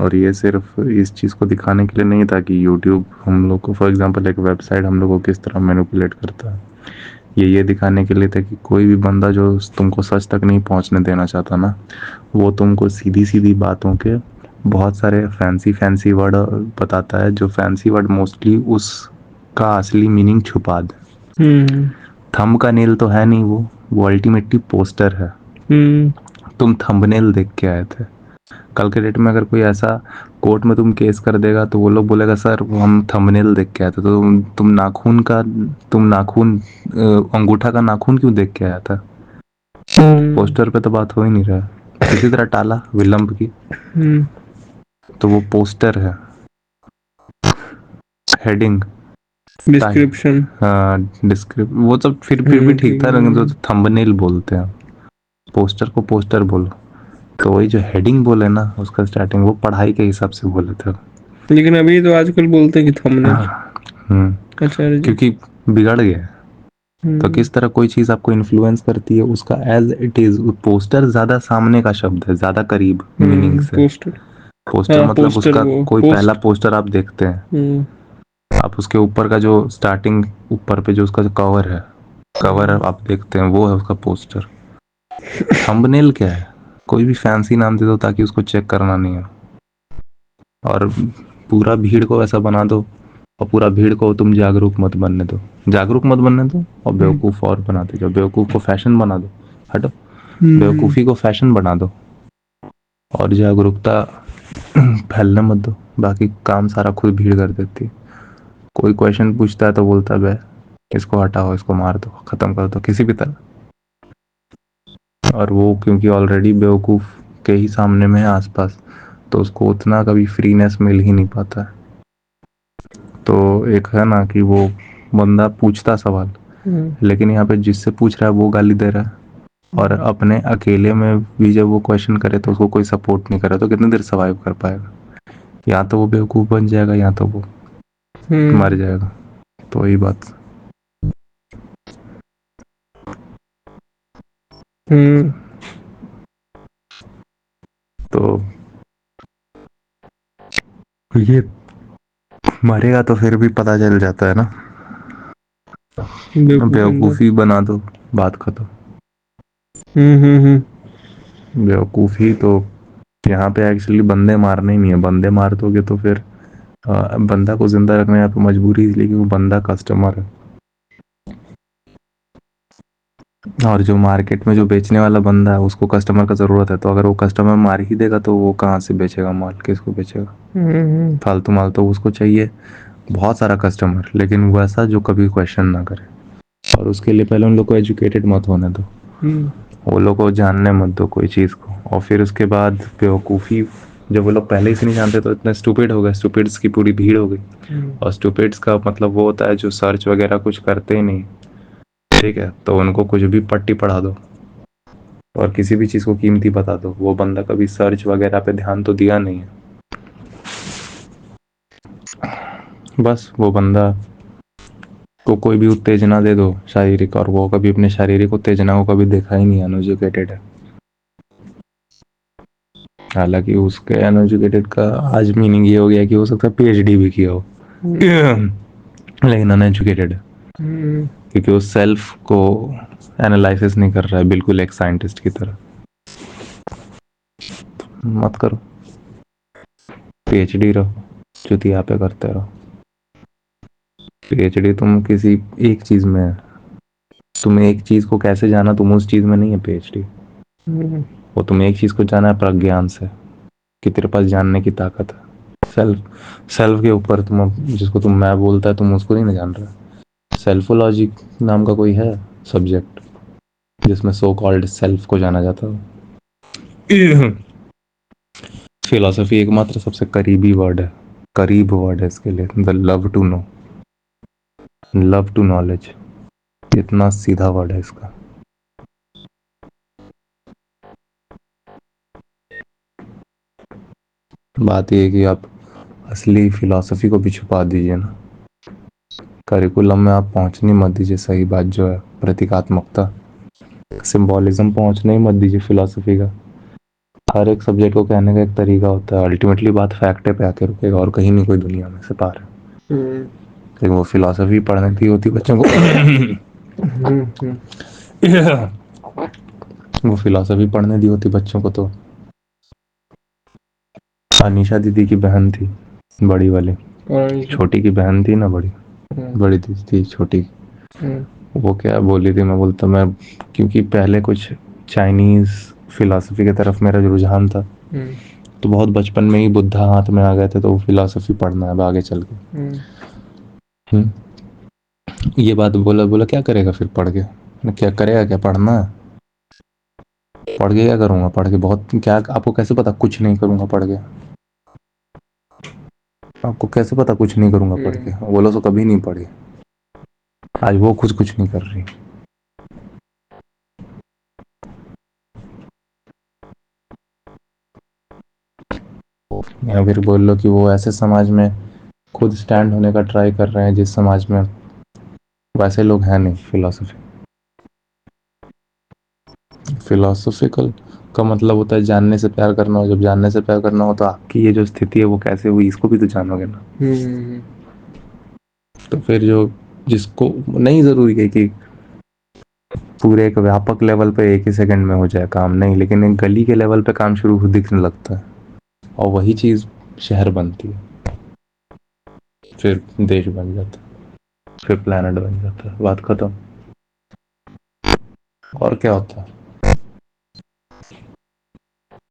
और ये सिर्फ इस चीज़ को दिखाने के लिए नहीं था कि यूट्यूब हम लोग को, फॉर एग्जांपल एक वेबसाइट हम लोग को किस तरह मैनिपुलेट करता है। ये दिखाने के लिए था कि कोई भी बंदा जो तुमको सच तक नहीं पहुंचने देना चाहता ना, वो तुमको सीधी सीधी बातों के बहुत सारे फैंसी फैंसी वर्ड बताता है, जो फैंसी वर्ड मोस्टली उसका असली मीनिंग छुपा दे। थंब का नेल तो है नहीं, वो अल्टीमेटली पोस्टर है। तुम थंबनेल देख के आए थे। कल के डेट में अगर कोई ऐसा कोर्ट में तुम केस कर देगा तो वो लोग बोलेगा सर वो हम थंबनेल देख के आए थे। तो तुम नाखून अंगूठा का नाखून क्यों देख के आया था? पोस्टर पे तो बात हो ही नहीं रहा। इसी तरह टाला विलंब की, तो वो पोस्टर है। हेडिंग, डिस्क्रिप्शन, वो सब फिर भी ठीक था, लेकिन जो थंबनेल बोलते हैं, पोस्टर को पोस्टर बोलो। तो वही जो हेडिंग बोले ना उसका स्टार्टिंग, वो पढ़ाई के हिसाब से बोले थे। लेकिन अभी तो आजकल बोलते हैं कि थंबनेल। आचार्य जी, क्योंकि बिगड़ गया। तो किस तरह कोई चीज आपको इन्फ्लुएंस करती है उसका एज इट इज। पोस्टर ज्यादा सामने का शब्द है, ज्यादा करीब मीनिंग से। पोस्टर मतलब उसका कोई पहला पोस्टर आप देखते हैं, आप उसके ऊपर का जो स्टार्टिंग ऊपर पे जो उसका जो कवर है, कवर आप देखते हैं, वो है उसका पोस्टर। थंबनेल क्या है? कोई भी फैंसी नाम दे दो ताकि उसको चेक करना नहीं है, और पूरा भीड़ को ऐसा बना दो, और पूरा भीड़ को तुम जागरूक मत बनने दो, जागरूक मत बनने दो, और बेवकूफ़ और बना दो। जब बेवकूफ़ को फैशन बना दो, हटो, बेवकूफ़ी को फैशन बना दो और जागरूकता फैलने मत दो। बाकी काम सारा खुद भीड़ कर देती है। कोई क्वेश्चन पूछता है तो बोलता है बे इसको हटाओ, इसको मार दो, खत्म कर दो किसी भी तरह। और वो क्योंकि ऑलरेडी बेवकूफ़ के ही सामने में है आसपास, तो उसको उतना कभी फ्रीनेस मिल ही नहीं पाता है। तो एक है ना कि वो बंदा पूछता सवाल, लेकिन यहाँ पे जिससे पूछ रहा है वो गाली दे रहा है, और अपने अकेले में भी जब वो क्वेश्चन करे तो उसको कोई सपोर्ट नहीं करे, तो कितनी देर सर्वाइव कर पाएगा? या तो वो बेवकूफ़ बन जाएगा या तो वो मर जाएगा। तो वही बात। तो ये मरेगा तो फिर भी पता चल जाता है ना, बेवकूफ़ी बना दो, बात खत्म। बेवकूफ़ी तो यहाँ पे एक्चुअली बंदे मारने ही नहीं है। बंदे मार दोगे तो फिर बंदा को जिंदा रखना यहाँ पे मजबूरी, इसलिए कि वो बंदा कस्टमर है, और जो मार्केट में जो बेचने वाला बंदा है उसको कस्टमर का ज़रूरत है। तो अगर वो कस्टमर मार ही देगा तो वो कहाँ से बेचेगा माल, किसको बेचेगा? फालतू माल तो उसको चाहिए बहुत सारा कस्टमर, लेकिन वैसा जो कभी क्वेश्चन ना करे। और उसके लिए पहले उन लोग को एजुकेटेड मत होने दो, वो लोग को जानने मत दो कोई चीज़ को। और फिर उसके बाद बेवकूफ़ी, जब वो लोग पहले ही से नहीं जानते तो इतने स्टूपिड हो गए, स्टूपिड्स की पूरी भीड़ हो गई। और स्टूपिड्स का मतलब वो होता है जो सर्च वगैरह कुछ करते ही नहीं, ठीक है? तो उनको कुछ भी पट्टी पढ़ा दो और किसी भी चीज़ को कीमती बता दो, वो बंदा कभी सर्च वगैरह पे ध्यान तो दिया नहीं है, बस वो बंदा को कोई भी उत्तेजना दे दो शारीरिक, और वो कभी अपने शारीरिक उत्तेजना को कभी देखा ही नहीं, अनएजुकेटेड है। हालांकि उसके अनएजुकेटेड का आज मीनिंग ये हो गया कि हो सकता है पीएचडी भी किया हो, लेकिन अनएजुकेटेड है, क्योंकि वो सेल्फ को एनालिसिस नहीं कर रहा है बिल्कुल एक साइंटिस्ट की तरह। मत करो, पीएचडी रहो, चुतिया पे करते रहो। पीएचडी तुम किसी एक चीज में है, तुम्हें एक चीज को कैसे जाना, तुम उस चीज में नहीं है पीएचडी। वो तुम्हें एक चीज को जाना है प्रज्ञान से, कि तेरे पास जानने की ताकत है। सेल्फ के ऊपर तुम, जिसको तुम मैं बोलता है, तुम उसको नहीं ना जान रहे। सेल्फोलॉजी नाम का कोई है सब्जेक्ट जिसमें सो कॉल्ड सेल्फ को जाना जाता है। फिलॉसफी एकमात्र सबसे करीबी वर्ड है, करीब वर्ड है इसके लिए। The love to know, love to knowledge, इतना सीधा वर्ड है इसका। बात यह है कि आप असली फिलॉसफी को भी छुपा दीजिए ना, करिकुलम में आप पहुंचने मत दीजिए। सही बात जो है प्रतीकात्मकता, सिंबॉलिज्म पहुंचने ही मत दीजिए फिलॉसफी का। हर एक सब्जेक्ट को कहने का एक तरीका होता है, अल्टीमेटली बात फैक्ट पे आके रुकेगा और कहीं नहीं कोई दुनिया में से पार है। लेकिन वो फिलॉसफी पढ़ने की होती बच्चों को वो फिलॉसफी पढ़ने दी होती बच्चों को तो अनीशा दीदी की बहन थी बड़ी वाली, छोटी की बहन थी ना, बड़ी बड़ी दीदी थी छोटी, वो क्या बोली थी, मैं बोलता मैं क्योंकि पहले कुछ चाइनीज फिलॉसफी की तरफ मेरा रुझान था, तो बहुत बचपन में ही बुद्धा हाथ में आ गए थे, तो फिलॉसफी पढ़ना है अब आगे चल के। ये बात बोला बोला क्या करेगा फिर पढ़ के, क्या करेगा, क्या पढ़ना है, पढ़ के क्या करूंगा, पढ़ के बहुत क्या, आपको कैसे पता कुछ नहीं करूंगा पढ़ के, आपको कैसे पता कुछ नहीं करूंगा पढ़ के, बोलो तो कभी नहीं पढ़ी, आज वो खुद कुछ नहीं कर रही। या फिर बोल लो कि वो ऐसे समाज में खुद स्टैंड होने का ट्राई कर रहे हैं जिस समाज में वैसे लोग हैं नहीं। फिलोसॉफिकल का मतलब होता है जानने से प्यार करना हो, जब जानने से प्यार करना हो तो आपकी ये जो स्थिति है वो कैसे हुई इसको भी तो जानोगे ना। तो फिर जो जिसको नहीं जरूरी है कि पूरे एक व्यापक लेवल पे एक ही सेकंड में हो जाए काम, नहीं, लेकिन एक गली के लेवल पे काम शुरू दिखने लगता है और वही चीज शहर बनती है, फिर देश बन जाता है, फिर प्लेनेट बन जाता है, बात खत्म। और क्या होता है।